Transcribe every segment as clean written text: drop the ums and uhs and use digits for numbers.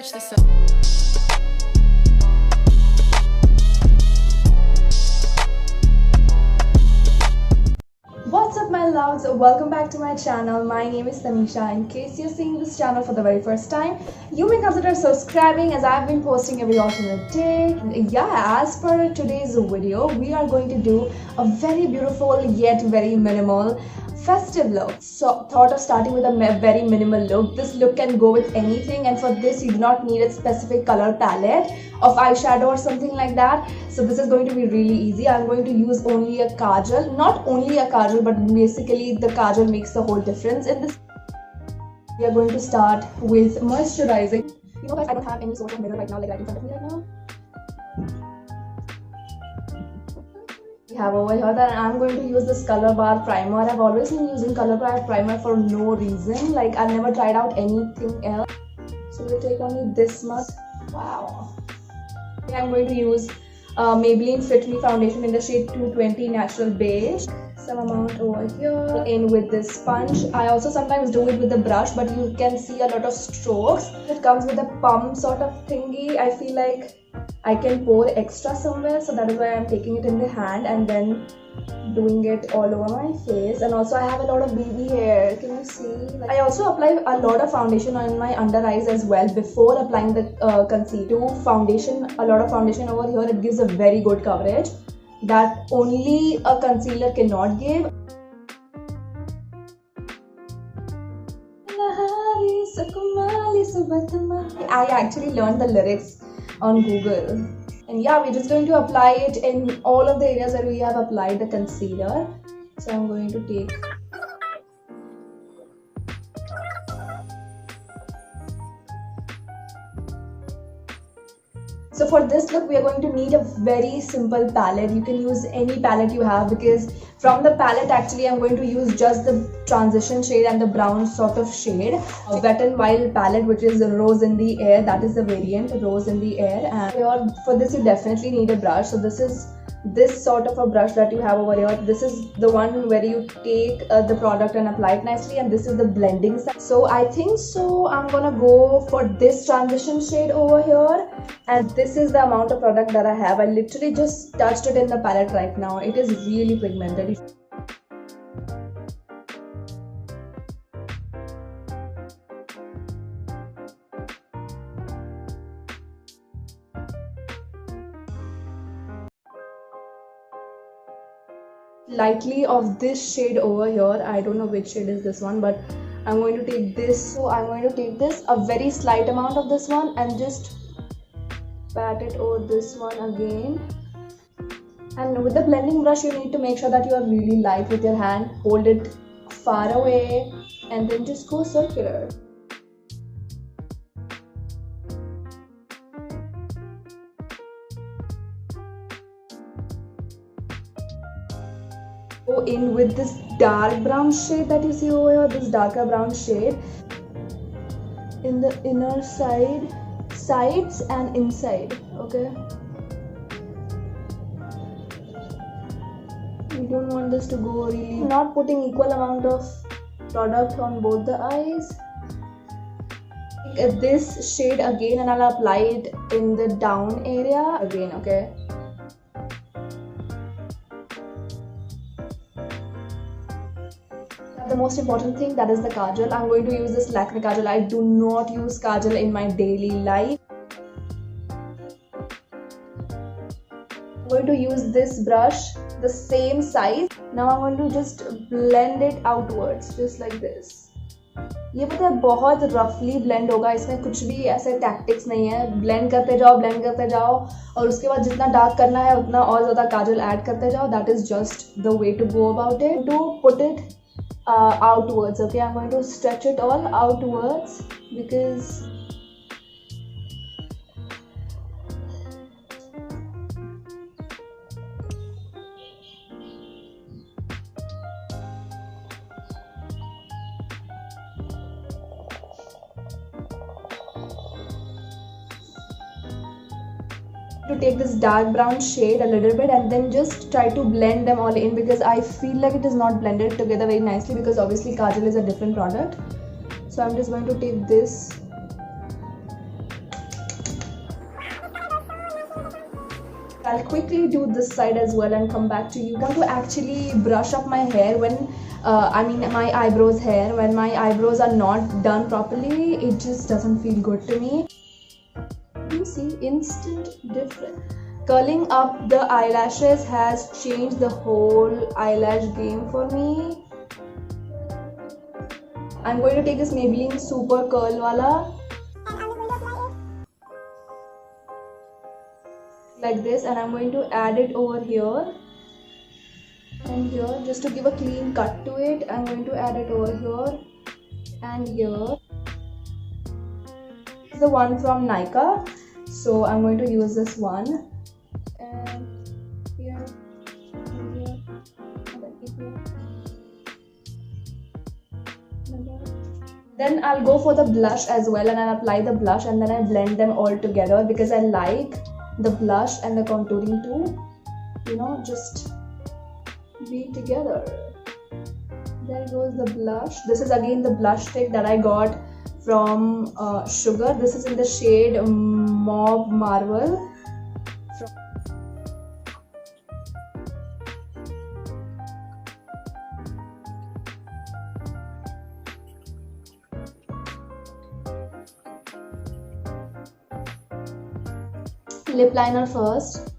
switch this up. What's up my loves, welcome back to my channel. My name is Tanisha. In case you're seeing this channel for the very first time, you may consider subscribing as I've been posting every alternate day. As per today's video, we are going to do a very beautiful yet very minimal festive look. So thought of starting with a very minimal look. This look can go with anything, and for this you do not need a specific color palette of eyeshadow or something like that. So this is going to be really easy. I'm going to use only a kajal, not only a kajal, but basically the kajal makes the whole difference in this. We are going to start with moisturizing. You know guys, I don't have any sort of mirror right now, like right in front of me right now. We have over here that I'm going to use this Color Bar primer. I've always been using Color Bar primer for no reason, like I've never tried out anything else. So we'll take only this much. Wow. I'm going to use Maybelline Fit Me foundation in the shade 220 Natural Beige. Some amount over here. In with this sponge. I also sometimes do it with the brush, but you can see a lot of strokes. It comes with a pump sort of thingy. I feel like I can pour extra somewhere, so that is why I'm taking it in the hand and then doing it all over my face. And also I have a lot of baby hair, can you see? I also apply a lot of foundation on my under eyes as well before applying the concealer. Foundation, a lot of foundation over here, it gives a very good coverage that only a concealer cannot give. I actually learned the lyrics on Google, and yeah, we're just going to apply it in all of the areas where we have applied the concealer. So I'm going to take So for this look, we are going to need a very simple palette. You can use any palette you have, because from the palette actually I'm going to use just the transition shade and the brown sort of shade. A Wet n Wild palette, which is Rose in the Air. That is the variant, Rose in the Air. And for this you definitely need a brush. So this is this sort of a brush that you have over here. This is the one where you take the product and apply it nicely, and this is the blending side. So I think so I'm gonna go for this transition shade over here, and this is the amount of product that I have. I literally just touched it in the palette right now. It is really pigmented. Lightly of this shade over here. I don't know which shade is this one, but I'm going to take this. So I'm going to take this, a very slight amount of this one, and just pat it over this one again. And with the blending brush, you need to make sure that you are really light with your hand. Hold it far away and then just go circular. Go in with this dark brown shade that you see over here, this darker brown shade in the inner sides and inside. Okay, you don't want this to go really, not putting equal amount of product on both the eyes. Take this shade again and I'll apply it in the down area again. Okay, the most important thing, that is the kajal. I'm going to use this Lakme kajal. I do not use kajal in my daily life. I'm going to use this brush, the same size. Now I'm going to just blend it outwards, just like this. ये पता है बहुत रफली blend होगा, इसमें कुछ भी ऐसे टैक्टिक्स नहीं है. ब्लेंड करते जाओ और उसके बाद जितना डार्क करना है उतना और ज़्यादा काजल ऐड करते जाओ. That is just the way to go about it. To put it outwards. Okay, I'm going to stretch it all outwards because to take this dark brown shade a little bit and then just try to blend them all in, because I feel like it is not blended together very nicely, because obviously kajal is a different product. So I'm just going to take this I'll quickly do this side as well and come back to you. I want to actually brush up my hair when my eyebrows hair. When my eyebrows are not done properly, it just doesn't feel good to me. You see, instant difference. Curling up the eyelashes has changed the whole eyelash game for me. I'm going to take this Maybelline Super Curl Wala. Like this, and I'm going to add it over here and here just to give a clean cut to it. I'm going to add it over here and here. This is the one from Nykaa, so I'm going to use this one, and here and here and then here. Then I'll go for the blush as well, and I'll apply the blush and then I blend them all together because I like the blush and the contouring to, just be together. There goes the blush. This is again the blush stick that I got from Sugar. This is in the shade Mauve Marvel. Lip liner first.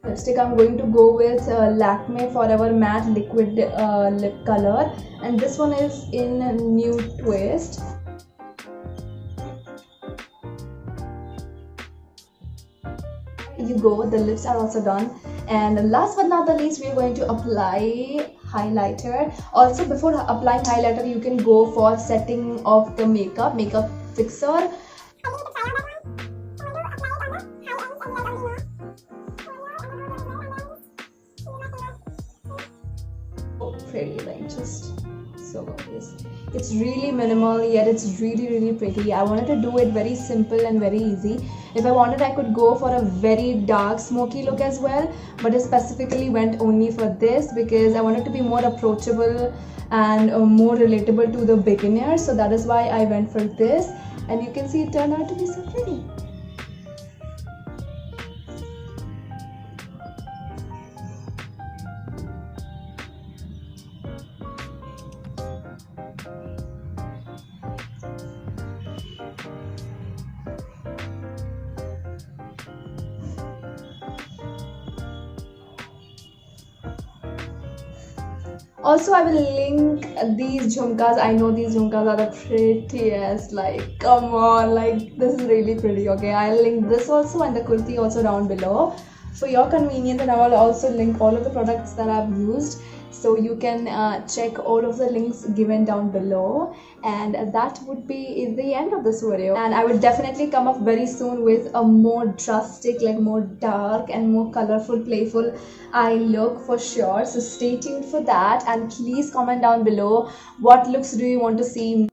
Lipstick, I'm going to go with Lakme Forever Matte Liquid Lip Color, and this one is in Nude Twist. You go, the lips are also done, and last but not the least, we are going to apply highlighter. Also, before applying highlighter, you can go for setting of the makeup fixer. Pretty, like just so obvious. It's really minimal, yet it's really pretty. I wanted to do it very simple and very easy. If I wanted, I could go for a very dark smoky look as well, but I specifically went only for this because I wanted to be more approachable and more relatable to the beginners. So that is why I went for this, and you can see it turned out to be so pretty. Also, I will link these jhumkas. I know these jhumkas are the prettiest. Like, come on, like this is really pretty. Okay, I'll link this also and the kurti also down below for your convenience, and I will also link all of the products that I've used, so you can check all of the links given down below. And that would be the end of this video, and I would definitely come up very soon with a more drastic, like more dark and more colorful, playful eye look for sure. So stay tuned for that, and please comment down below what looks do you want to see